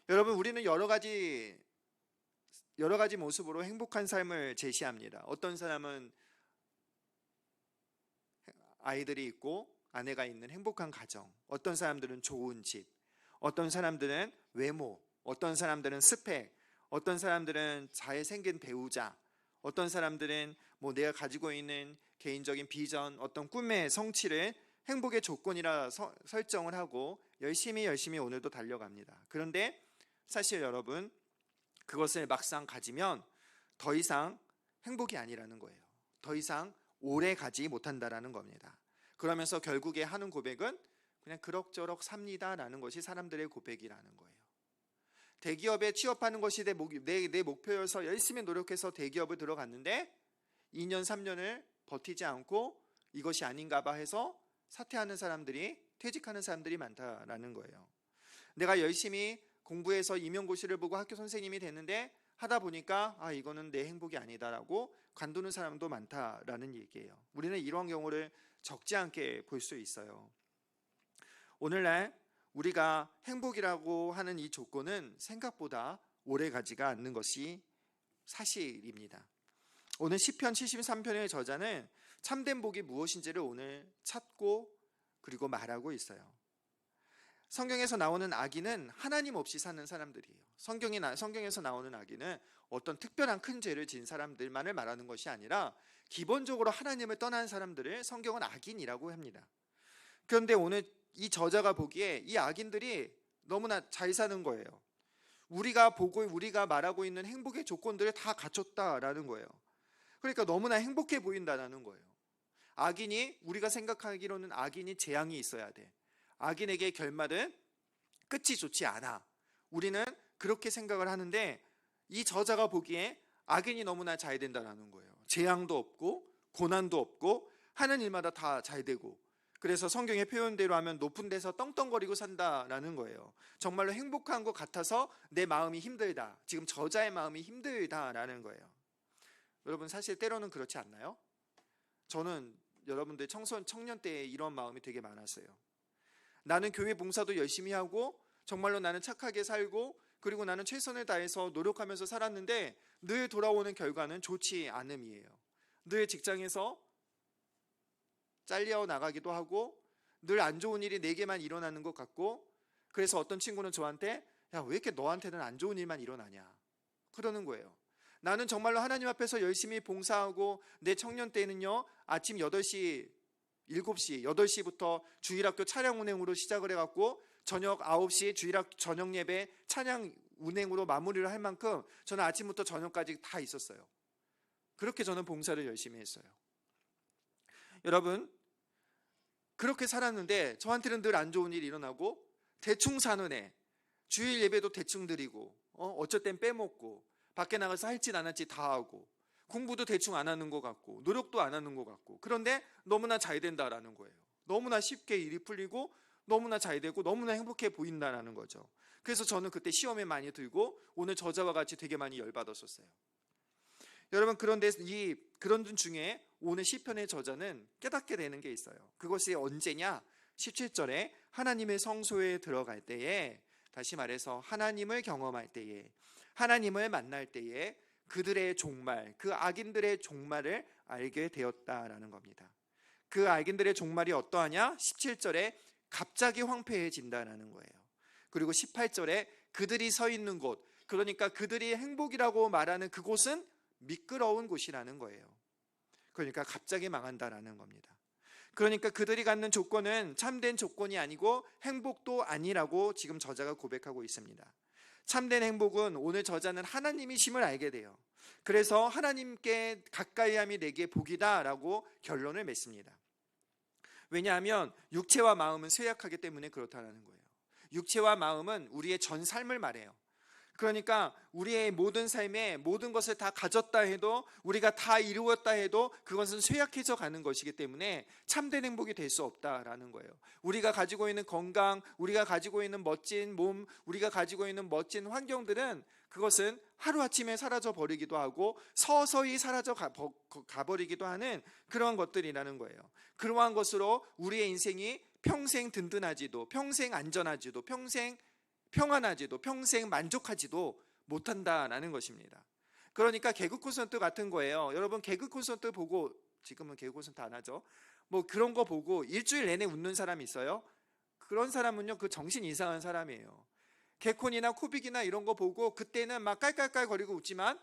여러분, 우리는 여러 가지 모습으로 행복한 삶을 제시합니다. 어떤 사람은 아이들이 있고 아내가 있는 행복한 가정, 어떤 사람들은 좋은 집, 어떤 사람들은 외모, 어떤 사람들은 스펙, 어떤 사람들은 잘생긴 배우자, 어떤 사람들은 내가 가지고 있는 개인적인 비전, 어떤 꿈의 성취를 행복의 조건이라 설정을 하고 열심히 오늘도 달려갑니다. 그런데 사실 여러분, 그것을 막상 가지면 더 이상 행복이 아니라는 거예요. 더 이상 오래 가지 못한다라는 겁니다. 그러면서 결국에 하는 고백은 그냥 그럭저럭 삽니다라는 것이 사람들의 고백이라는 거예요. 대기업에 취업하는 것이 내 목표여서 열심히 노력해서 대기업을 들어갔는데 2년 3년을 버티지 않고 이것이 아닌가 봐 해서 사퇴하는 사람들이, 퇴직하는 사람들이 많다라는 거예요. 내가 열심히 공부해서 임용고시를 보고 학교 선생님이 됐는데 하다 보니까 이거는 내 행복이 아니다라고 관두는 사람도 많다라는 얘기예요. 우리는 이런 경우를 적지 않게 볼 수 있어요. 오늘날 우리가 행복이라고 하는 이 조건은 생각보다 오래 가지가 않는 것이 사실입니다. 오늘 시편 73편의 저자는 참된 복이 무엇인지를 오늘 찾고 그리고 말하고 있어요. 성경에서 나오는 악인은 하나님 없이 사는 사람들이에요. 성경에서 나오는 악인은 어떤 특별한 큰 죄를 지은 사람들만을 말하는 것이 아니라 기본적으로 하나님을 떠난 사람들을 성경은 악인이라고 합니다. 그런데 오늘 이 저자가 보기에 이 악인들이 너무나 잘 사는 거예요. 우리가 말하고 있는 행복의 조건들을 다 갖췄다라는 거예요. 그러니까 너무나 행복해 보인다는 거예요. 우리가 생각하기로는 악인이 재앙이 있어야 돼. 악인에게 결말은 끝이 좋지 않아. 우리는 그렇게 생각을 하는데 이 저자가 보기에 악인이 너무나 잘 된다는 거예요. 재앙도 없고 고난도 없고 하는 일마다 다 잘 되고, 그래서 성경의 표현대로 하면 높은 데서 떵떵거리고 산다라는 거예요. 정말로 행복한 것 같아서 내 마음이 힘들다, 지금 저자의 마음이 힘들다라는 거예요. 여러분, 사실 때로는 그렇지 않나요? 저는 여러분들 청년 때에 이런 마음이 되게 많았어요. 나는 교회 봉사도 열심히 하고 정말로 나는 착하게 살고 그리고 나는 최선을 다해서 노력하면서 살았는데 늘 돌아오는 결과는 좋지 않음이에요. 늘 직장에서 잘려 나가기도 하고 늘 안 좋은 일이 내게만 일어나는 것 같고, 그래서 어떤 친구는 저한테 야, 왜 이렇게 너한테는 안 좋은 일만 일어나냐 그러는 거예요. 나는 정말로 하나님 앞에서 열심히 봉사하고 내 청년 때는요, 아침 8시 8시부터 주일학교 차량 운행으로 시작을 해갖고 저녁 9시 저녁 예배 찬양 운행으로 마무리를 할 만큼 저는 아침부터 저녁까지 다 있었어요. 그렇게 저는 봉사를 열심히 했어요. 여러분, 그렇게 살았는데 저한테는 늘 안 좋은 일이 일어나고 대충 사는 애, 주일 예배도 대충 드리고 어쩔 땐 빼먹고 밖에 나가서 할 짓 안 할 짓 다 하고 공부도 대충 안 하는 것 같고 노력도 안 하는 것 같고, 그런데 너무나 잘 된다라는 거예요. 너무나 쉽게 일이 풀리고 너무나 잘 되고 너무나 행복해 보인다라는 거죠. 그래서 저는 그때 시험에 많이 들고 오늘 저자와 같이 되게 많이 열받았었어요. 여러분, 그런데 그런 중에 오늘 시편의 저자는 깨닫게 되는 게 있어요. 그것이 언제냐? 17절에 하나님의 성소에 들어갈 때에, 다시 말해서 하나님을 경험할 때에, 하나님을 만날 때에 그들의 종말, 그 악인들의 종말을 알게 되었다라는 겁니다. 그 악인들의 종말이 어떠하냐? 17절에 갑자기 황폐해진다라는 거예요. 그리고 18절에 그들이 서 있는 곳, 그러니까 그들이 행복이라고 말하는 그곳은 미끄러운 곳이라는 거예요. 그러니까 갑자기 망한다라는 겁니다. 그러니까 그들이 갖는 조건은 참된 조건이 아니고 행복도 아니라고 지금 저자가 고백하고 있습니다. 참된 행복은 오늘 저자는 하나님이심을 알게 돼요. 그래서 하나님께 가까이함이 내게 복이다라고 결론을 맺습니다. 왜냐하면 육체와 마음은 쇠약하기 때문에 그렇다는 거예요. 육체와 마음은 우리의 전 삶을 말해요. 그러니까 우리의 모든 삶에 모든 것을 다 가졌다 해도, 우리가 다 이루었다 해도 그것은 쇠약해져 가는 것이기 때문에 참된 행복이 될 수 없다라는 거예요. 우리가 가지고 있는 건강, 우리가 가지고 있는 멋진 몸, 우리가 가지고 있는 멋진 환경들은 그것은 하루아침에 사라져 버리기도 하고 서서히 사라져 가버리기도 하는 그러한 것들이라는 거예요. 그러한 것으로 우리의 인생이 평생 든든하지도, 평생 안전하지도, 평생 평안하지도 평생 만족하지도 못한다라는 것입니다. 그러니까 개그 콘서트 같은 거예요. 여러분 개그 콘서트 보고, 지금은 개그 콘서트 안 하죠. 뭐 그런 거 보고 일주일 내내 웃는 사람이 있어요? 그런 사람은요, 그 정신 이상한 사람이에요. 개콘이나 코빅이나 이런 거 보고 그때는 막 깔깔깔 거리고 웃지만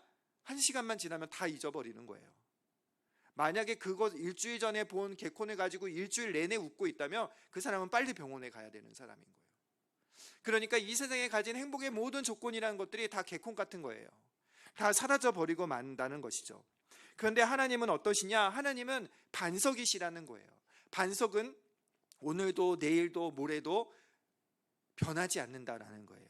1시간만 지나면 다 잊어버리는 거예요. 만약에 그거 일주일 전에 본 개콘을 가지고 일주일 내내 웃고 있다면 그 사람은 빨리 병원에 가야 되는 사람인 거예요. 그러니까 이 세상에 가진 행복의 모든 조건이라는 것들이 다 개콘 같은 거예요. 다 사라져 버리고 만다는 것이죠. 그런데 하나님은 어떠시냐? 하나님은 반석이시라는 거예요. 반석은 오늘도 내일도 모레도 변하지 않는다라는 거예요.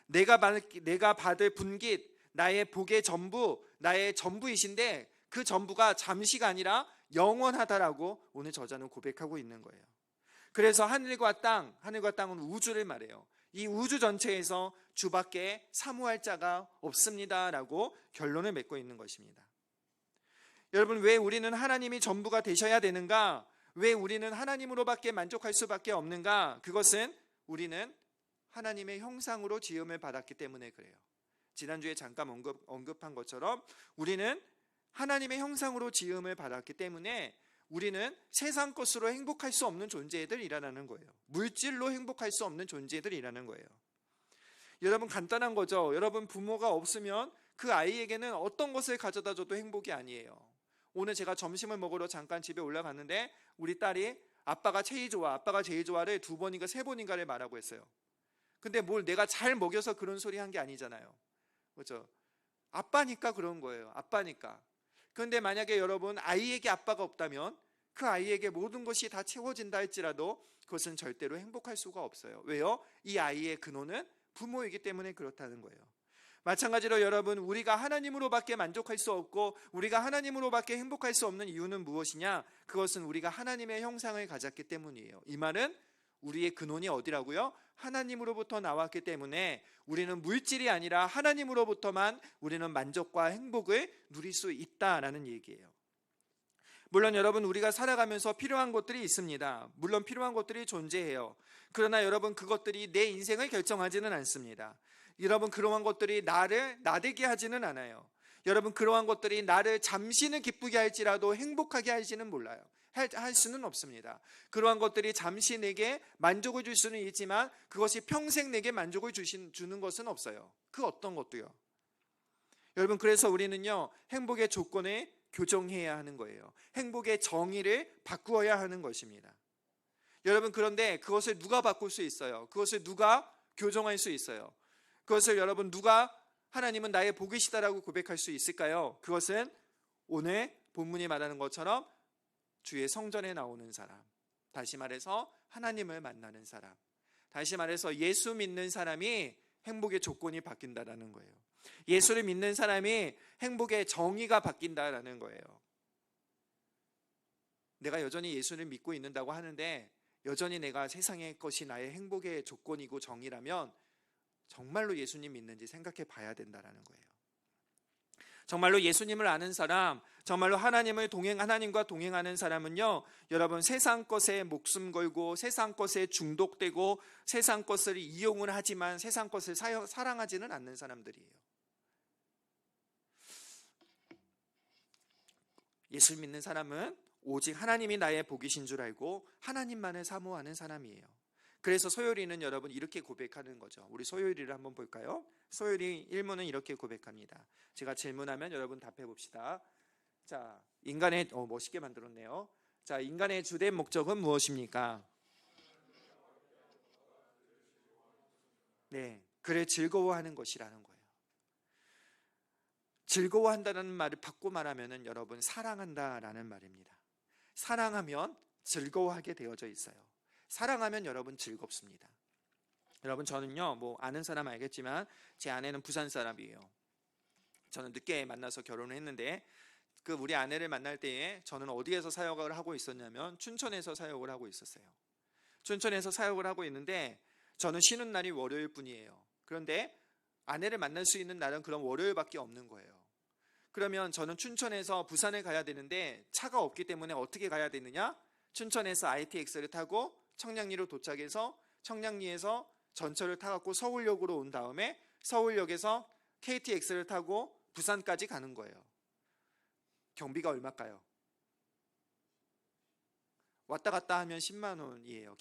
내가 받을 분깃, 나의 복의 전부, 나의 전부이신데 그 전부가 잠시가 아니라 영원하다라고 오늘 저자는 고백하고 있는 거예요. 그래서 하늘과 땅은 우주를 말해요. 이 우주 전체에서 주밖에 사모할 자가 없습니다라고 결론을 맺고 있는 것입니다. 여러분, 왜 우리는 하나님이 전부가 되셔야 되는가? 왜 우리는 하나님으로밖에 만족할 수밖에 없는가? 그것은 우리는 하나님의 형상으로 지음을 받았기 때문에 그래요. 지난주에 잠깐 언급한 것처럼 우리는 하나님의 형상으로 지음을 받았기 때문에 우리는 세상 것으로 행복할 수 없는 존재들이라는 거예요. 물질로 행복할 수 없는 존재들이라는 거예요. 여러분, 간단한 거죠. 여러분, 부모가 없으면 그 아이에게는 어떤 것을 가져다 줘도 행복이 아니에요. 오늘 제가 점심을 먹으러 잠깐 집에 올라갔는데 우리 딸이 아빠가 제일 좋아를 2번인가 3번인가를 말하고 했어요. 근데 뭘 내가 잘 먹여서 그런 소리 한 게 아니잖아요. 그렇죠? 아빠니까 그런 거예요. 아빠니까. 그런데 만약에 여러분, 아이에게 아빠가 없다면 그 아이에게 모든 것이 다 채워진다 할지라도 그것은 절대로 행복할 수가 없어요. 왜요? 이 아이의 근원은 부모이기 때문에 그렇다는 거예요. 마찬가지로 여러분, 우리가 하나님으로밖에 만족할 수 없고 우리가 하나님으로밖에 행복할 수 없는 이유는 무엇이냐? 그것은 우리가 하나님의 형상을 가졌기 때문이에요. 이 말은 우리의 근원이 어디라고요? 하나님으로부터 나왔기 때문에 우리는 물질이 아니라 하나님으로부터만 우리는 만족과 행복을 누릴 수 있다라는 얘기예요. 물론 여러분, 우리가 살아가면서 필요한 것들이 있습니다. 물론 필요한 것들이 존재해요. 그러나 여러분, 그것들이 내 인생을 결정하지는 않습니다. 여러분, 그러한 것들이 나를 나대게 하지는 않아요. 여러분, 그러한 것들이 나를 잠시는 기쁘게 할지라도 행복하게 할지는 몰라요. 할 수는 없습니다. 그러한 것들이 잠시 내게 만족을 줄 수는 있지만 그것이 평생 내게 만족을 주는 것은 없어요. 그 어떤 것도요. 여러분, 그래서 우리는요, 행복의 조건을 교정해야 하는 거예요. 행복의 정의를 바꾸어야 하는 것입니다. 여러분, 그런데 그것을 누가 바꿀 수 있어요? 그것을 누가 교정할 수 있어요? 그것을 여러분, 누가 하나님은 나의 복이시다라고 고백할 수 있을까요? 그것은 오늘 본문이 말하는 것처럼 주의 성전에 나오는 사람, 다시 말해서 하나님을 만나는 사람, 다시 말해서 예수 믿는 사람이 행복의 조건이 바뀐다라는 거예요. 예수를 믿는 사람이 행복의 정의가 바뀐다라는 거예요. 내가 여전히 예수를 믿고 있는다고 하는데 여전히 내가 세상의 것이 나의 행복의 조건이고 정의라면 정말로 예수님 믿는지 생각해 봐야 된다라는 거예요. 정말로 예수님을 아는 사람, 정말로 하나님과 동행하는 사람은요, 여러분, 세상 것에 목숨 걸고 세상 것에 중독되고 세상 것을 이용을 하지만 세상 것을 사랑하지는 않는 사람들이에요. 예수를 믿는 사람은 오직 하나님이 나의 복이신 줄 알고 하나님만을 사모하는 사람이에요. 그래서 소요리는 여러분 이렇게 고백하는 거죠. 우리 소요리를 한번 볼까요? 소요리 1문은 이렇게 고백합니다. 제가 질문하면 여러분 답해 봅시다. 자, 인간의 멋있게 만들었네요. 자, 인간의 주된 목적은 무엇입니까? 네, 그를 즐거워하는 것이라는 거예요. 즐거워한다는 말을 바꿔 말하면은 여러분, 사랑한다라는 말입니다. 사랑하면 즐거워하게 되어져 있어요. 사랑하면 여러분 즐겁습니다. 여러분, 저는요, 뭐 아는 사람 알겠지만 제 아내는 부산 사람이에요. 저는 늦게 만나서 결혼을 했는데 그 우리 아내를 만날 때에 저는 어디에서 사역을 하고 있었냐면 춘천에서 사역을 하고 있었어요. 춘천에서 사역을 하고 있는데 저는 쉬는 날이 월요일 뿐이에요. 그런데 아내를 만날 수 있는 날은 그런 월요일밖에 없는 거예요. 그러면 저는 춘천에서 부산에 가야 되는데 차가 없기 때문에 어떻게 가야 되느냐? 춘천에서 ITX를 타고 청량리로 도착해서 청량리에서 전철을 타갖고 서울역으로 온 다음에 서울역에서 KTX를 타고 부산까지 가는 거예요. 경비가 얼마일까요? 왔다 갔다 하면 10만 원이에요.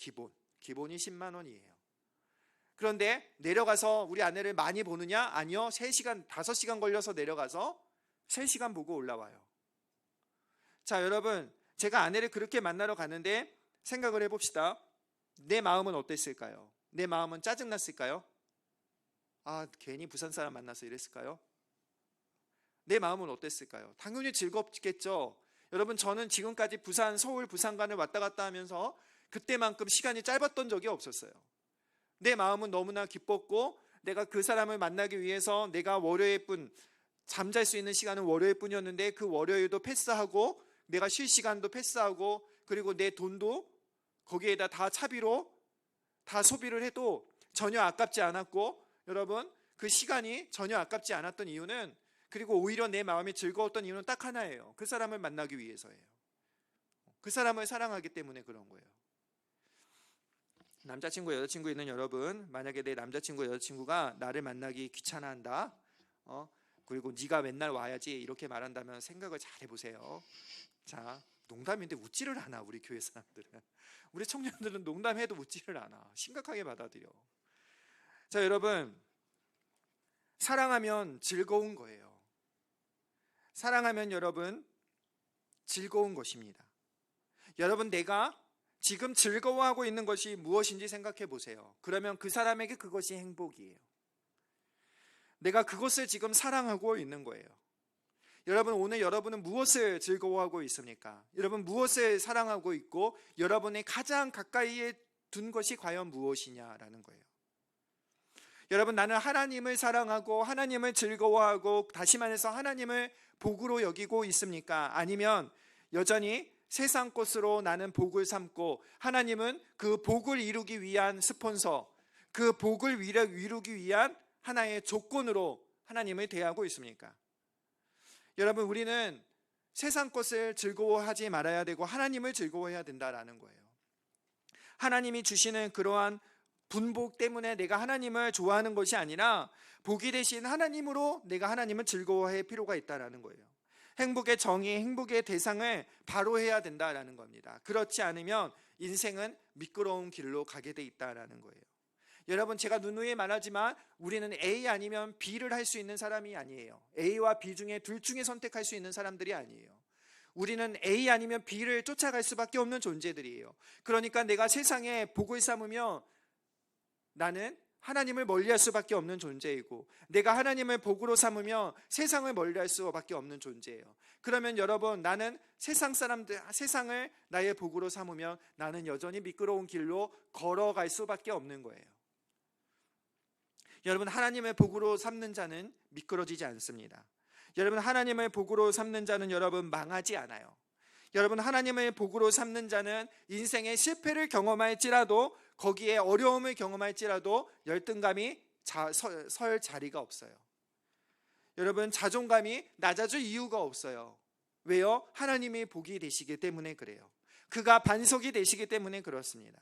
기본이 10만 원이에요. 그런데 내려가서 우리 아내를 많이 보느냐? 아니요. 3시간, 5시간 걸려서 내려가서 3시간 보고 올라와요. 자, 여러분, 제가 아내를 그렇게 만나러 가는데 생각을 해봅시다. 내 마음은 어땠을까요? 내 마음은 짜증났을까요? 아, 괜히 부산 사람 만나서 이랬을까요? 내 마음은 어땠을까요? 당연히 즐겁겠죠. 여러분, 저는 지금까지 부산, 서울, 부산간을 왔다 갔다 하면서 그때만큼 시간이 짧았던 적이 없었어요. 내 마음은 너무나 기뻤고, 내가 그 사람을 만나기 위해서 내가 월요일뿐 잠잘 수 있는 시간은 월요일뿐이었는데 그 월요일도 패스하고, 내가 쉴 시간도 패스하고, 그리고 내 돈도 거기에다 다 차비로 다 소비를 해도 전혀 아깝지 않았고, 여러분, 그 시간이 전혀 아깝지 않았던 이유는, 그리고 오히려 내 마음이 즐거웠던 이유는 딱 하나예요. 그 사람을 만나기 위해서예요. 그 사람을 사랑하기 때문에 그런 거예요. 남자친구, 여자친구 있는 여러분, 만약에 내 남자친구, 여자친구가 나를 만나기 귀찮아한다, 그리고 네가 맨날 와야지 이렇게 말한다면 생각을 잘 해보세요. 자, 농담인데 웃지를 않아. 우리 교회 사람들은, 우리 청년들은 농담해도 웃지를 않아. 심각하게 받아들여. 자, 여러분, 사랑하면 즐거운 거예요. 사랑하면 여러분 즐거운 것입니다. 여러분, 내가 지금 즐거워하고 있는 것이 무엇인지 생각해 보세요. 그러면 그 사람에게 그것이 행복이에요. 내가 그것을 지금 사랑하고 있는 거예요. 여러분, 오늘 여러분은 무엇을 즐거워하고 있습니까? 여러분, 무엇을 사랑하고 있고 여러분의 가장 가까이에 둔 것이 과연 무엇이냐라는 거예요. 여러분, 나는 하나님을 사랑하고 하나님을 즐거워하고, 다시 말해서 하나님을 복으로 여기고 있습니까? 아니면 여전히 세상 것으로 나는 복을 삼고, 하나님은 그 복을 이루기 위한 스폰서, 그 복을 이루기 위한 하나의 조건으로 하나님을 대하고 있습니까? 여러분, 우리는 세상 것을 즐거워하지 말아야 되고 하나님을 즐거워해야 된다라는 거예요. 하나님이 주시는 그러한 분복 때문에 내가 하나님을 좋아하는 것이 아니라 복이 되신 하나님으로 내가 하나님을 즐거워할 필요가 있다는 거예요. 행복의 정의, 행복의 대상을 바로 해야 된다는 겁니다. 그렇지 않으면 인생은 미끄러운 길로 가게 돼 있다는 거예요. 여러분, 제가 누누이 말하지만 우리는 A 아니면 B를 할 수 있는 사람이 아니에요. A와 B 중에 둘 중에 선택할 수 있는 사람들이 아니에요. 우리는 A 아니면 B를 쫓아갈 수밖에 없는 존재들이에요. 그러니까 내가 세상에 복을 삼으며 나는 하나님을 멀리할 수밖에 없는 존재이고, 내가 하나님을 복으로 삼으며 세상을 멀리할 수밖에 없는 존재예요. 그러면 여러분, 나는 세상을 나의 복으로 삼으면 나는 여전히 미끄러운 길로 걸어갈 수밖에 없는 거예요. 여러분, 하나님을 복으로 삼는 자는 미끄러지지 않습니다. 여러분, 하나님을 복으로 삼는 자는 여러분 망하지 않아요. 여러분, 하나님을 복으로 삼는 자는 인생의 실패를 경험할지라도, 거기에 어려움을 경험할지라도 열등감이 설 자리가 없어요. 여러분, 자존감이 낮아질 이유가 없어요. 왜요? 하나님이 복이 되시기 때문에 그래요. 그가 반석이 되시기 때문에 그렇습니다.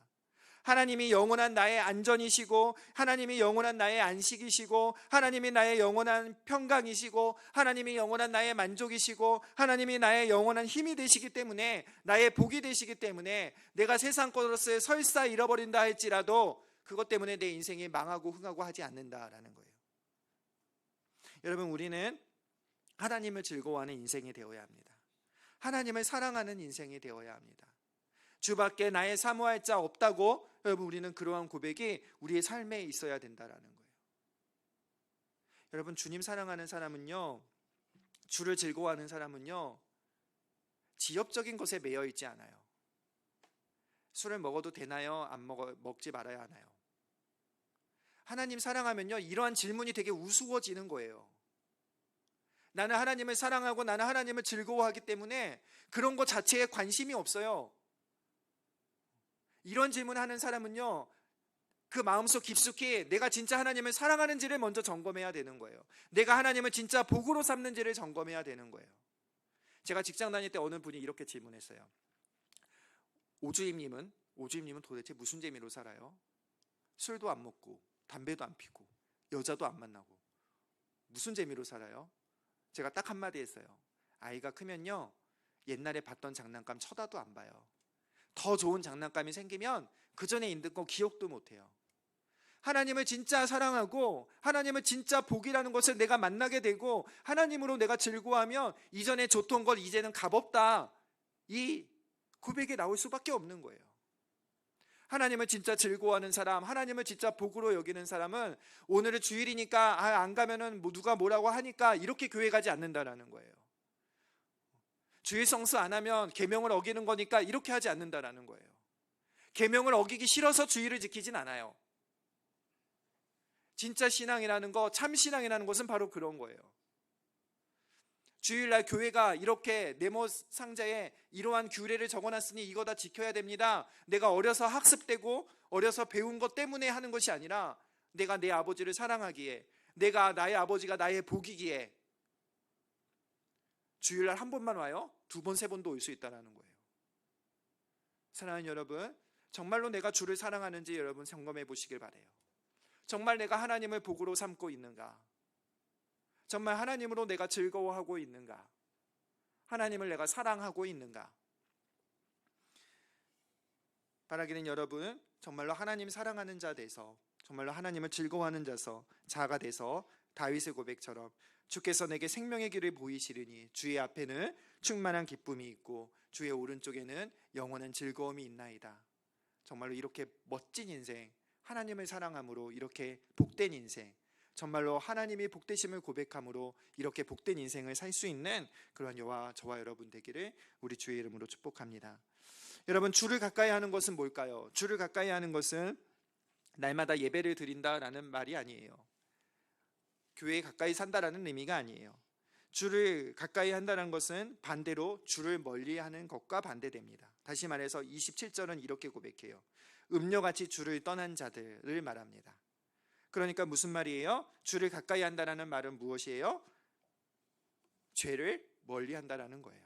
하나님이 영원한 나의 안전이시고, 하나님이 영원한 나의 안식이시고, 하나님이 나의 영원한 평강이시고, 하나님이 영원한 나의 만족이시고, 하나님이 나의 영원한 힘이 되시기 때문에, 나의 복이 되시기 때문에 내가 세상 것을 설사 잃어버린다 할지라도 그것 때문에 내 인생이 망하고 흥하고 하지 않는다라는 거예요. 여러분, 우리는 하나님을 즐거워하는 인생이 되어야 합니다. 하나님을 사랑하는 인생이 되어야 합니다. 주밖에 나의 사모할 자 없다고, 여러분, 우리는 그러한 고백이 우리의 삶에 있어야 된다라는 거예요. 여러분, 주님 사랑하는 사람은요, 주를 즐거워하는 사람은요, 지엽적인 것에 매여 있지 않아요. 술을 먹어도 되나요? 먹지 말아야 하나요? 하나님 사랑하면요, 이러한 질문이 되게 우스워지는 거예요. 나는 하나님을 사랑하고 나는 하나님을 즐거워하기 때문에 그런 것 자체에 관심이 없어요. 이런 질문하는 사람은요, 그 마음속 깊숙이 내가 진짜 하나님을 사랑하는지를 먼저 점검해야 되는 거예요. 내가 하나님을 진짜 복으로 삼는지를 점검해야 되는 거예요. 제가 직장 다닐 때 어느 분이 이렇게 질문했어요. 오주임님은 도대체 무슨 재미로 살아요? 술도 안 먹고 담배도 안 피고 여자도 안 만나고 무슨 재미로 살아요? 제가 딱 한마디 했어요. 아이가 크면요, 옛날에 봤던 장난감 쳐다도 안 봐요. 더 좋은 장난감이 생기면 그 전에 있는 거 기억도 못해요. 하나님을 진짜 사랑하고 하나님을 진짜 복이라는 것을 내가 만나게 되고 하나님으로 내가 즐거워하면 이전에 좋던 것 이제는 값없다, 이 고백이 나올 수밖에 없는 거예요. 하나님을 진짜 즐거워하는 사람, 하나님을 진짜 복으로 여기는 사람은 오늘은 주일이니까 안 가면은 누가 뭐라고 하니까 이렇게 교회 가지 않는다라는 거예요. 주일 성수 안 하면 계명을 어기는 거니까 이렇게 하지 않는다라는 거예요. 계명을 어기기 싫어서 주일을 지키진 않아요. 진짜 신앙이라는 거, 참 신앙이라는 것은 바로 그런 거예요. 주일날 교회가 이렇게 네모 상자에 이러한 규례를 적어놨으니 이거 다 지켜야 됩니다, 내가 어려서 학습되고 어려서 배운 것 때문에 하는 것이 아니라 내가 내 아버지를 사랑하기에, 내가 나의 아버지가 나의 복이기에 주일날 한 번만 와요? 두 번, 세 번도 올 수 있다는 거예요. 사랑하는 여러분, 정말로 내가 주를 사랑하는지 여러분 점검해 보시길 바라요. 정말 내가 하나님을 복으로 삼고 있는가? 정말 하나님으로 내가 즐거워하고 있는가? 하나님을 내가 사랑하고 있는가? 바라기는 여러분 정말로 하나님 사랑하는 자 돼서, 정말로 하나님을 즐거워하는 자가 돼서 다윗의 고백처럼 주께서 내게 생명의 길을 보이시리니 주의 앞에는 충만한 기쁨이 있고 주의 오른쪽에는 영원한 즐거움이 있나이다. 정말로 이렇게 멋진 인생, 하나님을 사랑함으로 이렇게 복된 인생, 정말로 하나님이 복되심을 고백함으로 이렇게 복된 인생을 살 수 있는 그런 저와 여러분 되기를 우리 주의 이름으로 축복합니다. 여러분, 주를 가까이 하는 것은 뭘까요? 주를 가까이 하는 것은 날마다 예배를 드린다라는 말이 아니에요. 교회에 가까이 산다라는 의미가 아니에요. 주를 가까이 한다는 것은 반대로 주를 멀리하는 것과 반대됩니다. 다시 말해서 27절은 이렇게 고백해요. 음녀같이 주를 떠난 자들을 말합니다. 그러니까 무슨 말이에요? 주를 가까이 한다는 말은 무엇이에요? 죄를 멀리한다라는 거예요.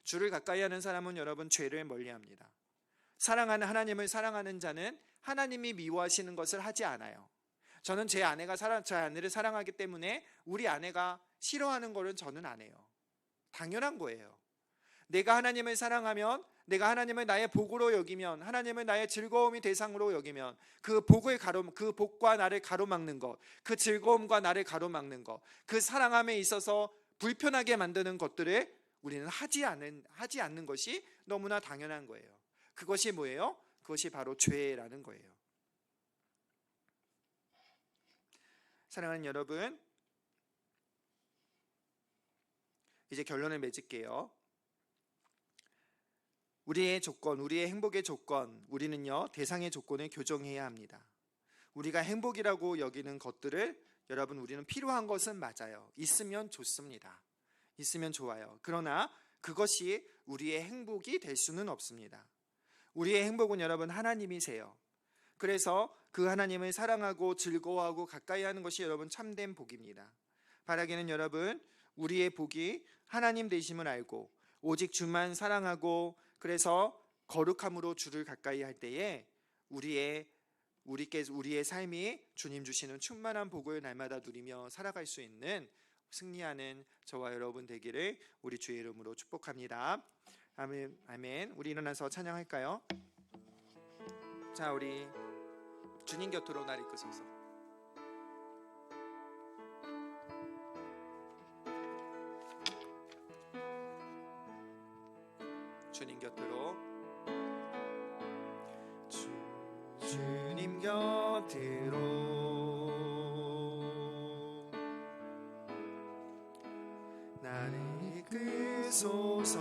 주를 가까이 하는 사람은 여러분 죄를 멀리합니다. 사랑하는 하나님을 사랑하는 자는 하나님이 미워하시는 것을 하지 않아요. 저는 제 아내를 사랑하기 때문에 우리 아내가 싫어하는 거는 저는 안 해요. 당연한 거예요. 내가 하나님을 사랑하면, 내가 하나님을 나의 복으로 여기면, 하나님을 나의 즐거움이 대상으로 여기면 그 복과 나를 가로막는 것, 그 즐거움과 나를 가로막는 것, 그 사랑함에 있어서 불편하게 만드는 것들을 우리는 하지 않는 것이 너무나 당연한 거예요. 그것이 뭐예요? 그것이 바로 죄라는 거예요. 사랑하는 여러분, 이제 결론을 맺을게요. 우리의 조건, 우리의 행복의 조건, 우리는요 대상의 조건을 교정해야 합니다. 우리가 행복이라고 여기는 것들을 여러분 우리는 필요한 것은 맞아요. 있으면 좋습니다. 있으면 좋아요. 그러나 그것이 우리의 행복이 될 수는 없습니다. 우리의 행복은 여러분 하나님이세요. 그래서 그 하나님을 사랑하고 즐거워하고 가까이 하는 것이 여러분 참된 복입니다. 바라기는 여러분 우리의 복이 하나님 되심을 알고 오직 주만 사랑하고 그래서 거룩함으로 주를 가까이 할 때에 우리의 삶이 주님 주시는 충만한 복을 날마다 누리며 살아갈 수 있는 승리하는 저와 여러분 되기를 우리 주의 이름으로 축복합니다. 아멘. 아멘. 우리 일어나서 찬양할까요? 자, 우리 주님 곁으로 날 이끄소서. 주님 곁으로, 주님 곁으로 나를 이끄소서.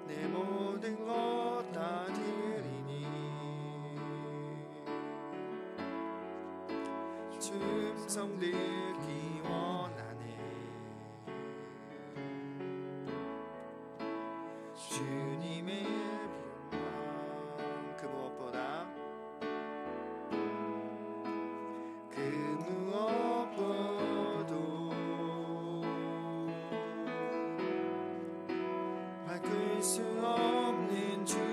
내 모든 것 다 드리니 주 음성 듣기 원하네. 주님의 평강 그 무엇보다 바꿀 수 없는 주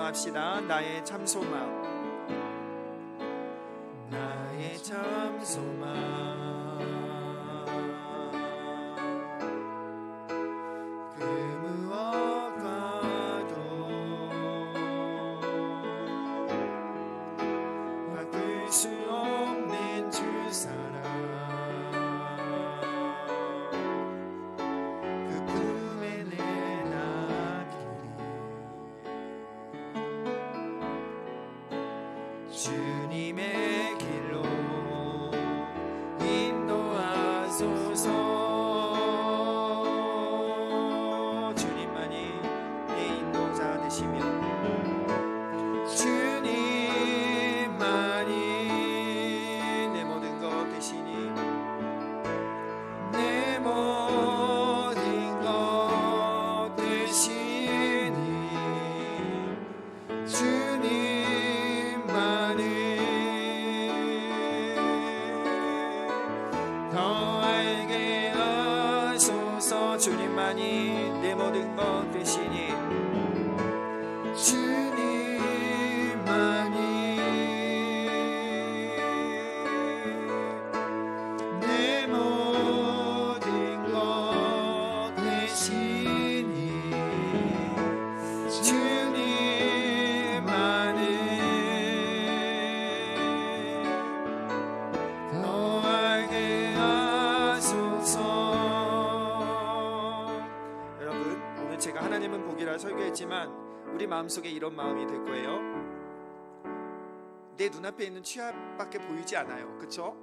찬양합시다. 나의 참 소망, 나의 참 소망, 그 무엇과도 바꿀 수 없는 주 사랑, 그 품에 내놔기리 주님의 길로 인도하소서. 주님만이 내 인도자 되시며, 주님만이 내 모든 것 되시니, 내 모든 것 되시니, 주님만이 더 알게 하소서. 주님만이 내 모든 것 되시니, 주님만이 내 모든 것 되시니, 주님만이 더 알게 하소서. 여러분, 오늘 제가 하나님은 복이라 설교했지만 우리 마음속에 이런 마음이 들 거예요. 내 눈앞에 있는 취업밖에 보이지 않아요. 그렇죠?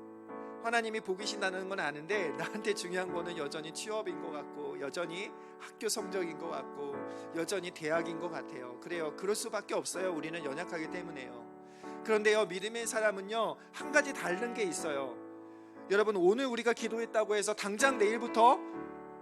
하나님이 복이신다는 건 아는데 나한테 중요한 거는 여전히 취업인 것 같고, 여전히 학교 성적인 것 같고, 여전히 대학인 것 같아요. 그래요. 그럴 수밖에 없어요. 우리는 연약하기 때문에요. 그런데요, 믿음의 사람은요, 한 가지 다른 게 있어요. 여러분, 오늘 우리가 기도했다고 해서 당장 내일부터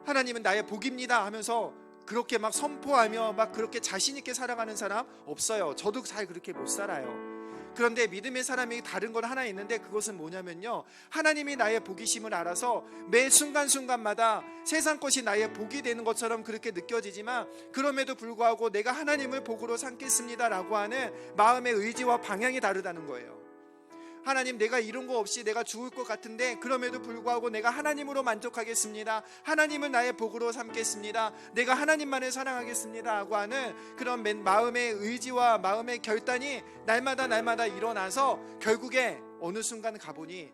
하나님은 나의 복입니다 하면서 그렇게 막 선포하며 막 그렇게 자신 있게 살아가는 사람 없어요. 저도 잘 그렇게 못 살아요. 그런데 믿음의 사람이 다른 건 하나 있는데, 그것은 뭐냐면요, 하나님이 나의 복이심을 알아서 매 순간순간마다 세상 것이 나의 복이 되는 것처럼 그렇게 느껴지지만, 그럼에도 불구하고 내가 하나님을 복으로 삼겠습니다라고 하는 마음의 의지와 방향이 다르다는 거예요. 하나님, 내가 이룬 거 없이 내가 죽을 것 같은데 그럼에도 불구하고 내가 하나님으로 만족하겠습니다, 하나님을 나의 복으로 삼겠습니다, 내가 하나님만을 사랑하겠습니다 하고 하는 그런 마음의 의지와 마음의 결단이 날마다 일어나서 결국에 어느 순간 가보니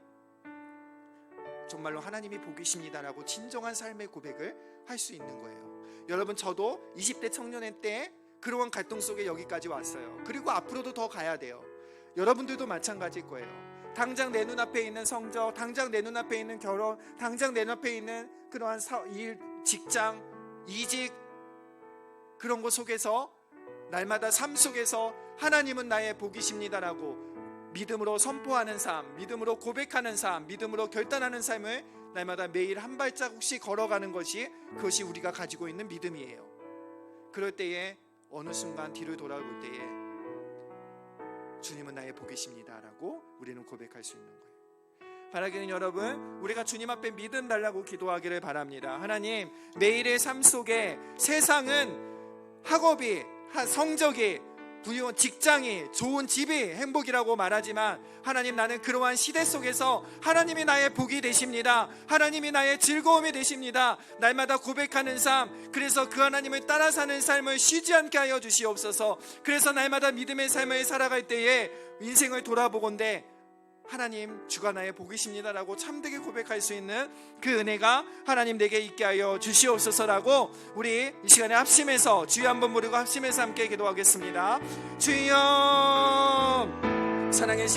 정말로 하나님이 복이십니다라고 진정한 삶의 고백을 할 수 있는 거예요. 여러분, 저도 20대 청년의 때 그러한 갈등 속에 여기까지 왔어요. 그리고 앞으로도 더 가야 돼요. 여러분들도 마찬가지일 거예요. 당장 내 눈앞에 있는 성적, 당장 내 눈앞에 있는 결혼, 당장 내 눈앞에 있는 그러한 일, 직장, 이직, 그런 것 속에서 날마다 삶 속에서 하나님은 나의 복이십니다라고 믿음으로 선포하는 삶, 믿음으로 고백하는 삶, 믿음으로 결단하는 삶을 날마다 매일 한 발자국씩 걸어가는 것이, 그것이 우리가 가지고 있는 믿음이에요. 그럴 때에 어느 순간 뒤를 돌아볼 때에 주님은 나의 복이십니다라고 우리는 고백할 수 있는 거예요. 바라기는 여러분, 우리가 주님 앞에 믿음 달라고 기도하기를 바랍니다. 하나님, 매일의 삶 속에 세상은 학업이, 성적이, 부유한 직장이, 좋은 집이 행복이라고 말하지만, 하나님, 나는 그러한 시대 속에서 하나님이 나의 복이 되십니다, 하나님이 나의 즐거움이 되십니다 날마다 고백하는 삶, 그래서 그 하나님을 따라 사는 삶을 쉬지 않게 하여 주시옵소서. 그래서 날마다 믿음의 삶을 살아갈 때에 인생을 돌아보건대 하나님, 주가 나의 복이십니다라고 참되게 고백할 수 있는 그 은혜가 하나님 내게 있게 하여 주시옵소서라고 우리 이 시간에 합심해서 주여 한번 부르고 합심해서 함께 기도하겠습니다. 주여, 사랑의